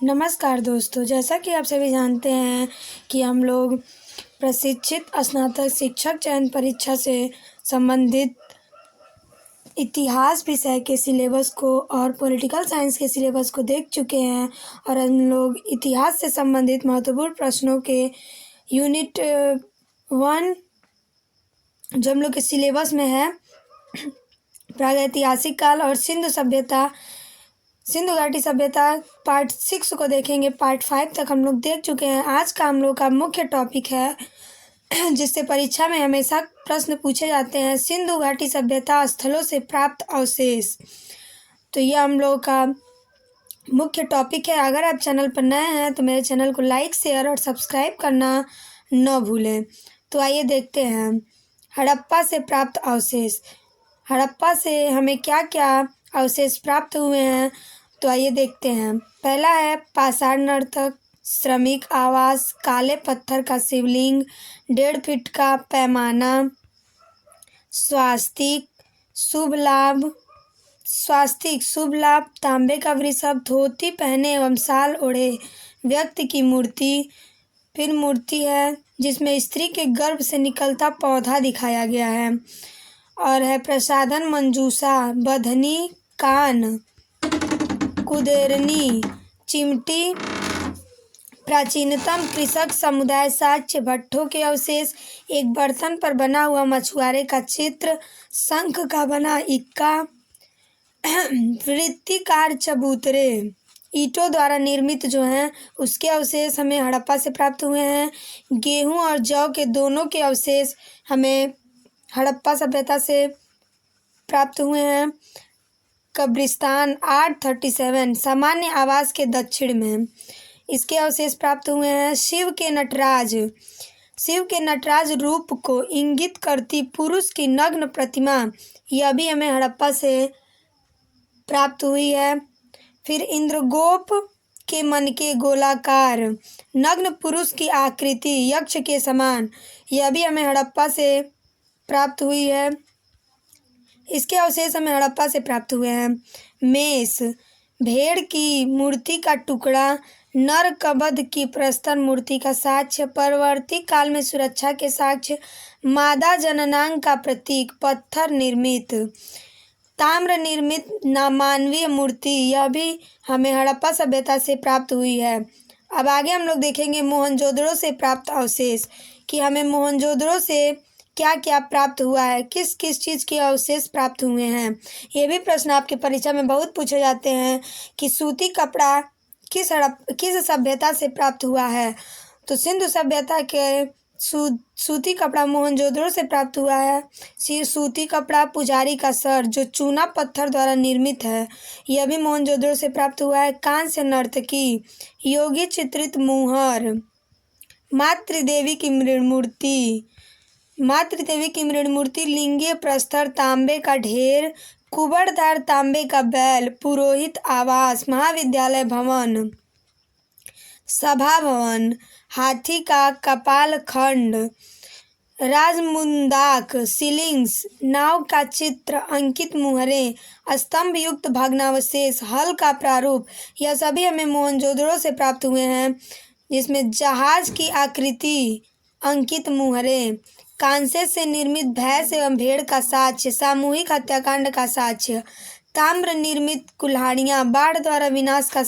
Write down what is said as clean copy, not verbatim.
नमस्कार दोस्तों, जैसा कि आप सभी जानते हैं कि हम लोग प्रशिक्षित स्नातक शिक्षक चयन परीक्षा से संबंधित इतिहास विषय के सिलेबस को और पॉलिटिकल साइंस के सिलेबस को देख चुके हैं और हम लोग इतिहास से संबंधित महत्वपूर्ण प्रश्नों के यूनिट 1 जो हम लोग के सिलेबस में है प्रागैतिहासिक काल और सिंधु घाटी सभ्यता पार्ट 6 को देखेंगे। पार्ट 5 तक हम लोग देख चुके हैं। आज का हम लोग का मुख्य टॉपिक है जिससे परीक्षा में हमेशा प्रश्न पूछे जाते हैं, सिंधु घाटी सभ्यता स्थलों से प्राप्त अवशेष। तो यह हम लोग का मुख्य टॉपिक है। अगर आप चैनल पर नए हैं तो मेरे चैनल को लाइक, शेयर और सब्सक्राइब करना न भूलें। तो आइए देखते हैं हड़प्पा से प्राप्त अवशेष। हड़प्पा से हमें क्या क्या अवशेष प्राप्त हुए हैं, तो आइए देखते हैं। पहला है पाषाण नर्तक, श्रमिक आवास, काले पत्थर का शिवलिंग, 1.5 फीट का पैमाना, स्वास्तिक शुभ लाभ, तांबे का वृषभ, धोती पहने एवं शाल ओढ़े व्यक्ति की मूर्ति। फिर मूर्ति है जिसमें स्त्री के गर्भ से निकलता पौधा दिखाया गया है। और है प्रसाधन मंजूषा, बधनी, कान, कुदेरनी, चिमटी। प्राचीनतम कृषक समुदाय साक्ष्य, भट्ठों के अवशेष, एक बर्तन पर बना हुआ मछुआरे का चित्र, शंख का बना इक्का, वृत्तिकार चबूतरे, ईंटों द्वारा निर्मित जो हैं उसके अवशेष हमें हड़प्पा से प्राप्त हुए हैं। गेहूं और जौ के दोनों के अवशेष हमें हड़प्पा सभ्यता से प्राप्त हुए हैं। कब्रिस्तान 837 सामान्य आवास के दक्षिण में, इसके अवशेष प्राप्त हुए हैं। शिव के नटराज रूप को इंगित करती पुरुष की नग्न प्रतिमा, यह भी हमें हड़प्पा से प्राप्त हुई है। फिर इंद्रगोप के मन के गोलाकार नग्न पुरुष की आकृति यक्ष के समान, यह भी हमें हड़प्पा से प्राप्त हुई है। इसके अवशेष हमें हड़प्पा से प्राप्त हुए हैं। मेष, भेड़ की मूर्ति का टुकड़ा, नर कबध की प्रस्तर मूर्ति का साक्ष्य, परवर्ती काल में सुरक्षा के साक्ष्य, मादा जननांग का प्रतीक, पत्थर निर्मित, ताम्र निर्मित मानवीय मूर्ति, यह भी हमें हड़प्पा सभ्यता से प्राप्त हुई है। अब आगे हम लोग देखेंगे मोहनजोदड़ो से प्राप्त अवशेष कि हमें मोहनजोदड़ो से क्या क्या प्राप्त हुआ है, किस किस चीज़ के अवशेष प्राप्त हुए हैं। ये भी प्रश्न आपके परीक्षा में बहुत पूछे जाते हैं कि सूती कपड़ा किस सभ्यता से प्राप्त हुआ है। तो सिंधु सभ्यता के सूती कपड़ा मोहनजोदड़ो से प्राप्त हुआ है। सूती कपड़ा, पुजारी का सर जो चूना पत्थर द्वारा निर्मित है, यह भी मोहनजोदड़ो से प्राप्त हुआ है। कांस्य नर्तकी, योगी चित्रित मुहर, मातृदेवी की मृण मूर्ति, लिंगीय प्रस्तर, तांबे का ढेर, कुबड़दार तांबे का बैल, पुरोहित आवास, महाविद्यालय भवन, सभा भवन, हाथी का कपाल खंड, राजमुंदाक, शिलिंग्स, नाव का चित्र, अंकित मुहरें, स्तंभ युक्त भग्नावशेष, हल का प्रारूप, यह सभी हमें मोहनजोदड़ो से प्राप्त हुए हैं। जिसमें जहाज की आकृति, अंकित मुहरें, कांसे से निर्मित भैंस एवं भेड़ का साक्ष्य, सामूहिक हत्याकांड का साक्ष्य, ताम्र निर्मित कुल्हाड़ियाँ, बाढ़ द्वारा विनाश का